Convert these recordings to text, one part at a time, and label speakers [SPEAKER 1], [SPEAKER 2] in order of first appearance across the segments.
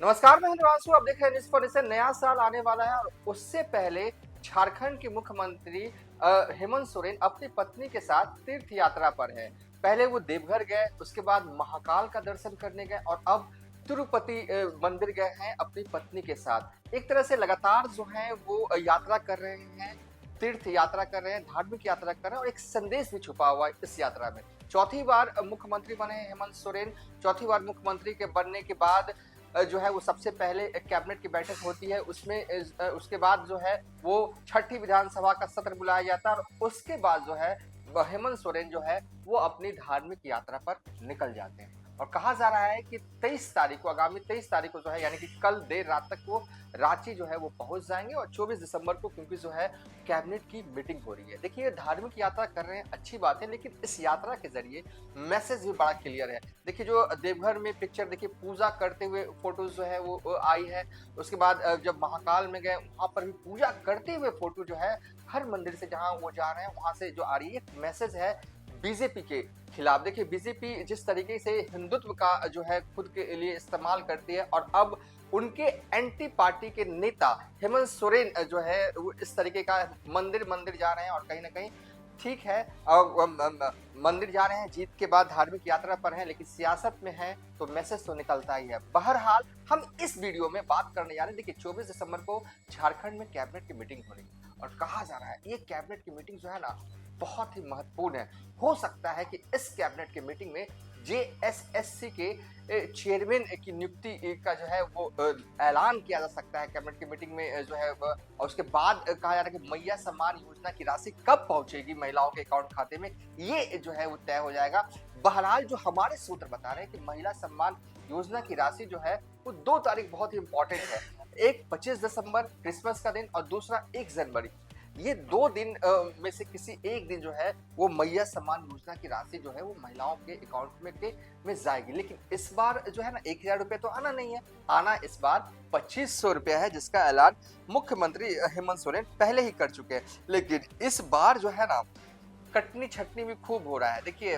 [SPEAKER 1] नमस्कार, मैं हिमांशु। आप देख रहे हैं न्यूज़ फॉर नेशन। नया साल आने वाला है और उससे पहले झारखंड के मुख्यमंत्री हेमंत सोरेन अपनी पत्नी के साथ तीर्थ यात्रा पर हैं। पहले वो देवघर गए, उसके बाद महाकाल का दर्शन करने गए और अब तिरुपति मंदिर गए हैं अपनी पत्नी के साथ। एक तरह से लगातार जो है वो यात्रा कर रहे हैं, तीर्थ यात्रा कर रहे हैं, धार्मिक यात्रा कर रहे हैं और एक संदेश भी छुपा हुआ है इस यात्रा में। चौथी बार मुख्यमंत्री बने हैं हेमंत सोरेन। चौथी बार मुख्यमंत्री के बनने के बाद जो है वो सबसे पहले एक कैबिनेट की बैठक होती है, उसमें उसके बाद जो है वो छठी विधानसभा का सत्र बुलाया जाता है और उसके बाद जो है हेमंत सोरेन जो है वो अपनी धार्मिक यात्रा पर निकल जाते हैं। और कहा जा रहा है कि 23 तारीख को, आगामी 23 तारीख को जो है यानी कि कल देर रात तक वो रांची जो है वो पहुंच जाएंगे और 24 दिसंबर को क्योंकि जो है कैबिनेट की मीटिंग हो रही है। देखिए, धार्मिक यात्रा कर रहे हैं, अच्छी बात है, लेकिन इस यात्रा के जरिए मैसेज भी बड़ा क्लियर है। देखिए, जो देवघर में पिक्चर देखिए, पूजा करते हुए फोटोज जो है वो आई है। उसके बाद जब महाकाल में गए वहां पर भी पूजा करते हुए फोटो जो है हर मंदिर से जहां वो जा रहे हैं वहां से जो आ रही है, एक मैसेज है बीजेपी के खिलाफ। देखिए, बीजेपी जिस तरीके से हिंदुत्व का जो है खुद के लिए इस्तेमाल करती है और अब उनके एंटी पार्टी के नेता हेमंत सोरेन जो है वो इस तरीके का मंदिर मंदिर जा रहे हैं और कहीं ना कहीं ठीक है, मंदिर जा रहे हैं, जीत के बाद धार्मिक यात्रा पर हैं, लेकिन सियासत में है तो मैसेज तो निकलता ही है। बहरहाल हम इस वीडियो में बात करने जा रहे हैं। देखिए, 24 दिसंबर को झारखंड में कैबिनेट की मीटिंग हो रही है और कहा जा रहा है ये कैबिनेट की मीटिंग जो है ना बहुत ही महत्वपूर्ण है। हो सकता है कि इस कैबिनेट की मीटिंग में जेएसएससी के चेयरमैन की नियुक्ति का जो है वो ऐलान किया जा सकता है कैबिनेट की मीटिंग में जो है। और उसके बाद कहा जा रहा है कि मैया सम्मान योजना की राशि कब पहुंचेगी महिलाओं के अकाउंट खाते में, ये जो है वो तय हो जाएगा। बहरहाल जो हमारे सूत्र बता रहे हैं कि महिला सम्मान योजना की राशि जो है वो 2 तारीख बहुत ही इंपॉर्टेंट है। एक 25 दिसंबर क्रिसमस का दिन और दूसरा 1 जनवरी। ये 2 दिन में से किसी एक दिन जो है वो मैया सम्मान योजना की राशि जो है वो महिलाओं के अकाउंट में जाएगी। लेकिन इस बार जो है ना 1000 रुपये तो आना नहीं है, आना इस बार 2500 रुपया है, जिसका ऐलान मुख्यमंत्री हेमंत सोरेन पहले ही कर चुके हैं। लेकिन इस बार जो है ना कटनी छटनी भी खूब हो रहा है। देखिए,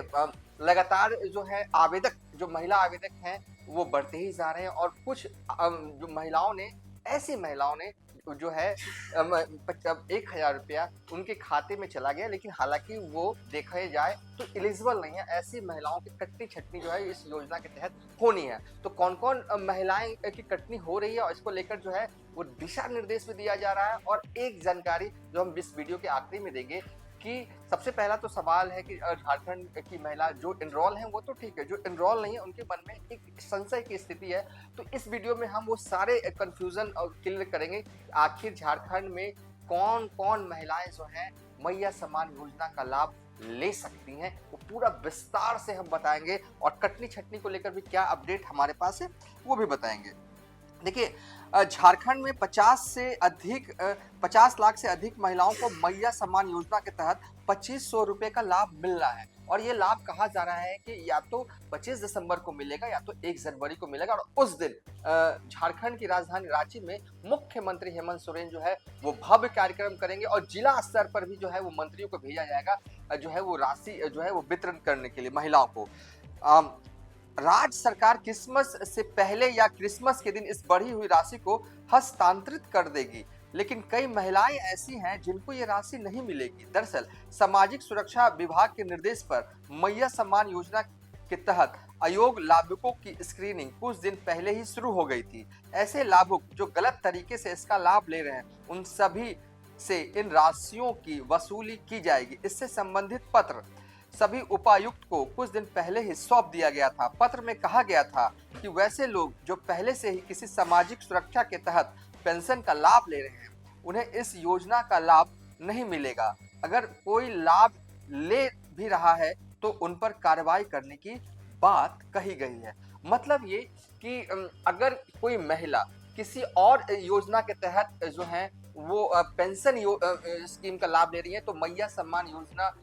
[SPEAKER 1] लगातार जो है आवेदक, जो महिला आवेदक हैं वो बढ़ते ही जा रहे हैं और कुछ जो महिलाओं ने, ऐसी महिलाओं ने जो है 1000 रुपया उनके खाते में चला गया, लेकिन हालांकि वो देखा जाए तो एलिजिबल नहीं है। ऐसी महिलाओं की कटनी छटनी जो है इस योजना के तहत होनी है। तो कौन कौन महिलाएं की कटनी हो रही है और इसको लेकर जो है वो दिशा निर्देश भी दिया जा रहा है। और एक जानकारी जो हम इस वीडियो के आखिरी में देंगे कि सबसे पहला तो सवाल है कि झारखंड की महिला जो एनरोल है वो तो ठीक है, जो एनरोल नहीं है उनके मन में एक संशय की स्थिति है। तो इस वीडियो में हम वो सारे कंफ्यूजन क्लियर करेंगे। आखिर झारखंड में कौन कौन महिलाएं जो हैं मैया सम्मान योजना का लाभ ले सकती हैं, वो पूरा विस्तार से हम बताएंगे और कटनी छटनी को लेकर भी क्या अपडेट हमारे पास है वो भी बताएंगे। देखिए, झारखंड में 50 लाख से अधिक महिलाओं को मैया सम्मान योजना के तहत 2500 रुपए का लाभ मिल रहा है। और ये लाभ कहा जा रहा है कि या तो 25 दिसंबर को मिलेगा या तो 1 जनवरी को मिलेगा। और उस दिन झारखंड की राजधानी रांची में मुख्यमंत्री हेमंत सोरेन जो है वो भव्य कार्यक्रम करेंगे और जिला स्तर पर भी जो है वो मंत्रियों को भेजा जाएगा जो है वो राशि जो है वो वितरण करने के लिए महिलाओं को। राज्य सरकार क्रिसमस से पहले या क्रिसमस के दिन इस बढ़ी हुई राशि को हस्तांतरित कर देगी, लेकिन कई महिलाएं ऐसी हैं जिनको ये राशि नहीं मिलेगी। दरअसल सामाजिक सुरक्षा विभाग के निर्देश पर मैया सम्मान योजना के तहत अयोग्य लाभुकों की स्क्रीनिंग कुछ दिन पहले ही शुरू हो गई थी। ऐसे लाभुक जो गलत तरीके से इसका लाभ ले रहे हैं उन सभी से इन राशियों की वसूली की जाएगी। इससे संबंधित पत्र सभी उपायुक्त को कुछ दिन पहले ही सौंप दिया गया था। पत्र में कहा गया था कि वैसे लोग जो पहले से ही किसी सामाजिक सुरक्षा के तहत पेंशन का लाभ ले रहे हैं उन्हें इस योजना का लाभ नहीं मिलेगा। अगर कोई लाभ ले भी रहा है तो उन पर कार्रवाई करने की बात कही गई है। मतलब ये कि अगर कोई महिला किसी और योजना के तहत जो है वो पेंशन स्कीम का लाभ ले रही है तो मैया सम्मान योजना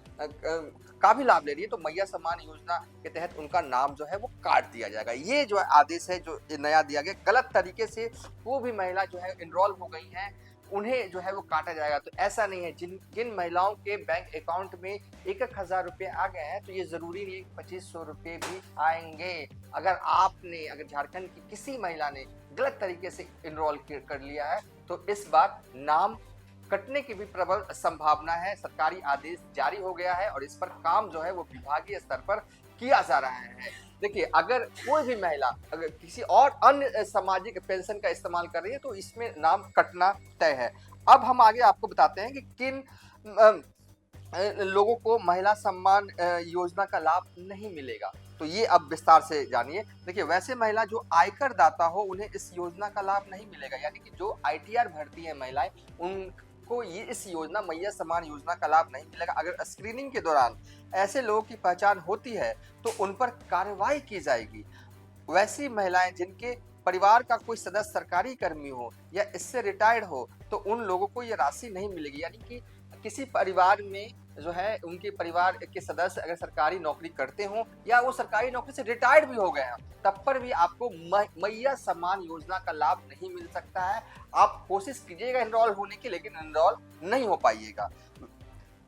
[SPEAKER 1] का भी लाभ ले रही है तो मैया सम्मान योजना के तहत उनका नाम जो है वो काट दिया जाएगा। ये जो आदेश है जो नया दिया गया, गलत तरीके से वो भी महिला जो है एनरोल हो गई हैं उन्हें जो है वो काटा जाएगा। तो ऐसा नहीं है, जिन महिलाओं के बैंक अकाउंट में 1,000 रुपए आ गए हैं तो ये जरूरी नहीं है कि 2500 रुपए भी आएंगे। अगर झारखंड की किसी महिला ने गलत तरीके से इनरोल कर लिया है तो इस बार नाम कटने की भी प्रबल संभावना है। सरकारी आदेश जारी हो गया है और इस पर काम जो है वो विभागीय स्तर पर किया जा रहा है। देखिए, अगर कोई भी महिला अगर किसी और अन्य सामाजिक पेंशन का इस्तेमाल कर रही है तो इसमें नाम कटना तय है। अब हम आगे आपको बताते हैं कि किन लोगों को महिला सम्मान योजना का लाभ नहीं मिलेगा। तो ये अब विस्तार से जानिए। देखिए, वैसे महिला जो आयकर दाता हो उन्हें इस योजना का लाभ नहीं मिलेगा, यानी कि जो आईटीआर भरती है महिलाएं उनको ये इस योजना मैया सम्मान योजना का लाभ नहीं मिलेगा। अगर स्क्रीनिंग के दौरान ऐसे लोगों की पहचान होती है तो उन पर कार्रवाई की जाएगी। वैसी महिलाएं जिनके परिवार का कोई सदस्य सरकारी कर्मी हो या इससे रिटायर्ड हो तो उन लोगों को ये राशि नहीं मिलेगी। यानी कि किसी परिवार में जो है उनके परिवार के सदस्य अगर सरकारी नौकरी करते हो या वो सरकारी नौकरी से रिटायर्ड भी हो गए हैं तब पर भी आपको मैया सम्मान योजना का लाभ नहीं मिल सकता है। आप कोशिश कीजिएगा एनरोल होने की, लेकिन एनरोल नहीं हो पाइएगा।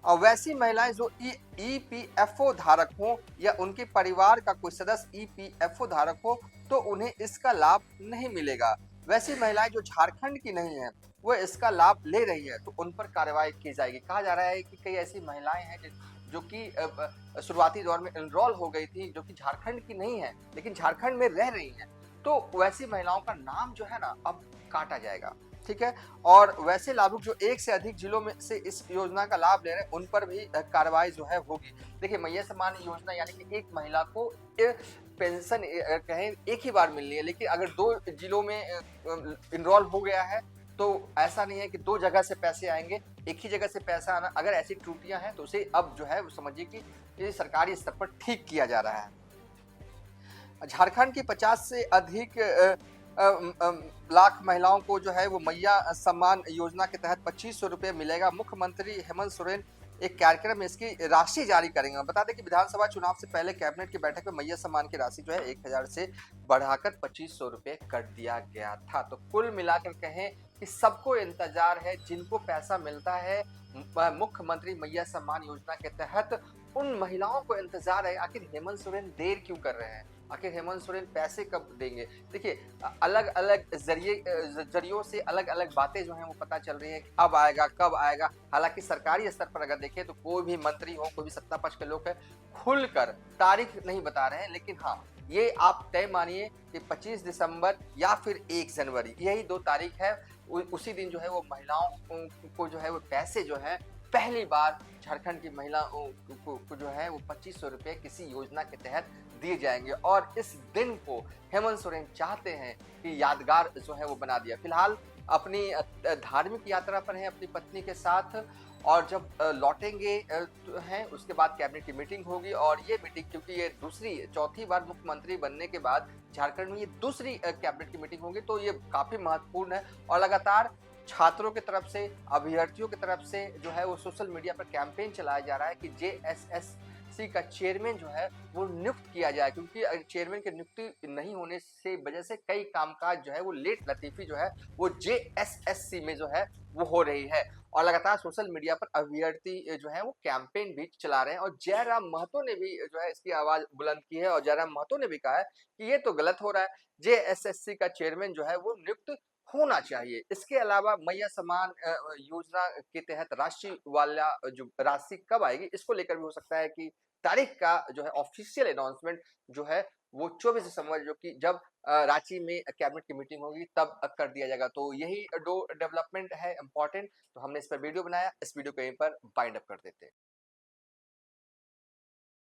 [SPEAKER 1] और वैसी महिलाएं जो ईपीएफओ धारक हो या उनके परिवार का कोई सदस्य ईपीएफओ धारक हो तो उन्हें इसका लाभ नहीं मिलेगा। वैसी महिलाएं जो झारखंड की नहीं है वो इसका लाभ ले रही है तो उन पर कार्रवाई की जाएगी। कहा जा रहा है कि कई ऐसी महिलाएं हैं जो कि शुरुआती दौर में एनरोल हो गई थी, जो कि झारखंड की नहीं है लेकिन झारखंड में रह रही हैं, तो वैसी महिलाओं का नाम जो है ना अब काटा जाएगा। ठीक है। और वैसे लाभुक जो एक से अधिक जिलों में से इस योजना का लाभ ले रहे हैं उन पर भी कार्रवाई जो है होगी। देखिए, मैया सम्मान योजना यानी कि एक महिला को पेंशन कहें एक ही बार मिलनी है, लेकिन अगर 2 जिलों में इनरोल हो गया है तो ऐसा नहीं है कि 2 जगह से पैसे आएंगे, एक ही जगह से पैसा आना। अगर ऐसी त्रुटियां हैं तो उसे अब जो है समझिए कि ये सरकारी स्तर पर ठीक किया जा रहा है। झारखंड की 50 से अधिक लाख महिलाओं को जो है वो मैया सम्मान योजना के तहत 2500 रुपये मिलेगा। मुख्यमंत्री हेमंत सोरेन एक कार्यक्रम में इसकी राशि जारी करेंगे। बता दें कि विधानसभा चुनाव से पहले कैबिनेट की बैठक में मैया सम्मान की राशि जो है 1000 से बढ़ाकर 2500 रुपये कर दिया गया था। तो कुल मिलाकर कहें कि सबको इंतजार है, जिनको पैसा मिलता है मुख्यमंत्री मैया सम्मान योजना के तहत उन महिलाओं को इंतजार है। आखिर हेमंत सोरेन देर क्यों कर रहे हैं, आखिर हेमंत सोरेन पैसे कब देंगे। देखिए, अलग अलग जरियों से अलग अलग बातें जो हैं वो पता चल रही हैं कि अब आएगा कब आएगा। हालांकि सरकारी स्तर पर अगर देखें तो कोई भी मंत्री हो, कोई भी सत्ता पक्ष के लोग हैं, खुलकर तारीख नहीं बता रहे हैं। लेकिन हाँ, ये आप तय मानिए कि 25 दिसंबर या फिर 1 जनवरी यही 2 तारीख है। उसी दिन जो है वो महिलाओं को जो है वो पैसे जो है पहली बार झारखंड की महिलाओं को जो है वो 2500 रुपये किसी योजना के तहत दिए जाएंगे। और इस दिन को हेमंत सोरेन चाहते हैं कि यादगार जो है वो बना दिया। फिलहाल अपनी धार्मिक यात्रा पर हैं अपनी पत्नी के साथ, और जब लौटेंगे हैं उसके बाद कैबिनेट की मीटिंग होगी। और ये मीटिंग, क्योंकि ये चौथी बार मुख्यमंत्री बनने के बाद झारखंड में ये दूसरी कैबिनेट की मीटिंग होगी, तो ये काफी महत्वपूर्ण है। और लगातार छात्रों की तरफ से, अभ्यर्थियों की तरफ से जो है वो सोशल मीडिया पर कैंपेन चलाया जा रहा है कि जेएसएससी का चेयरमैन जो है वो नियुक्त किया जाए, क्योंकि चेयरमैन की नियुक्ति नहीं होने से वजह से कई कामकाज जो है वो लेट लतीफी जो है वो जेएसएससी में जो है वो हो रही है। और लगातार सोशल मीडिया पर अभ्यर्थी जो है वो कैंपेन भी चला रहे हैं। और जयराम महतो ने भी जो है इसकी आवाज बुलंद की है और जयराम महतो ने भी कहा है कि ये तो गलत हो रहा है, जेएसएससी का चेयरमैन जो है वो नियुक्त होना चाहिए। इसके अलावा मैया सम्मान योजना के तहत राशि वाला जो राशि कब आएगी इसको लेकर भी हो सकता है कि तारीख का जो है ऑफिशियल अनाउंसमेंट जो है वो 24 दिसंबर, जो कि जब रांची में कैबिनेट की मीटिंग होगी तब कर दिया जाएगा। तो यही 2 डेवलपमेंट है इंपॉर्टेंट, तो हमने इस पर वीडियो बनाया। इस वीडियो को यहीं पर बाइंड अप कर देते हैं।